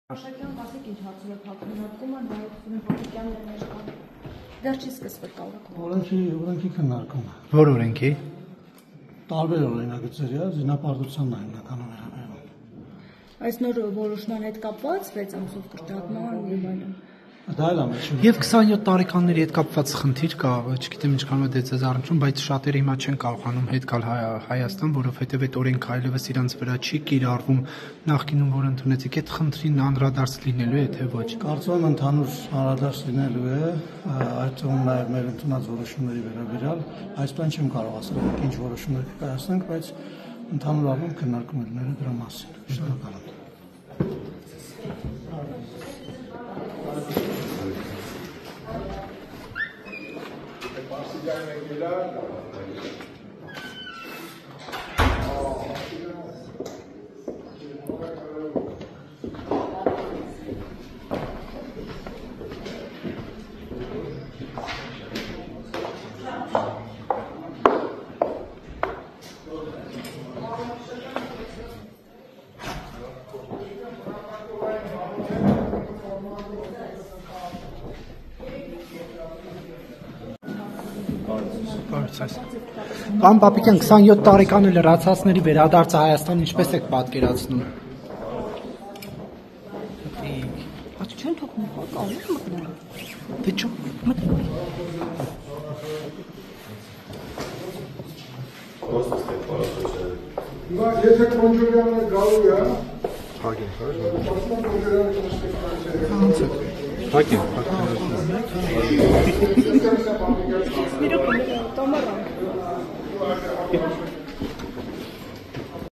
Աշակյան ասեք ինչ հարցեր եք քննարկում են, հայտնի Հակոբյանն է ներկա։ Դեռ չի սկսվել կարգավորումը։ Օրենքի քննարկումը։ Որ օրենքի։ Տարբեր օրենագծերի, զինապարտությանն է հիմնականում վերաբերում։ Այս նոր որոշման հետ կապված 6 ամսով կրճատման եւ այլն։ Դա էլ ամենը։ Եվ 27 տարեկանների հետ կապված խնդիր կա, չգիտեմ ինչքան է դեծած առնչում, բայց շատերը հիմա չեն կարողանում հետ գալ Հայաստան, որովհետև այդ օրենքը այլևս իրանց վրա չի կիրառվում նախկինում, որ ընդունեցիք, այդ խնդրին անդրադարձ լինելու է, թե ոչ։ Կարծում եմ ընդհանուր անդրադարձ լինելու է, այդ թվում նաև մեր ընդունած որոշումների վերաբերյալ, այսպես չեմ կարող ասել, ինչ որոշումներ կայացնենք, բայց ընդհանուր առմամբ քննարկում ենք դրա մասին։ Շնորհակալ եմ։ Պարոն Պապիկյան, 27 տարեկան լրացածների վերադարձը Հայաստան ինչպես եք պատկերացնում։ Չեն թողնում, կարող մտնել։ Դե չէ։ Եթե Կոնջորյանը գալու է, Միրոք, տոմարան։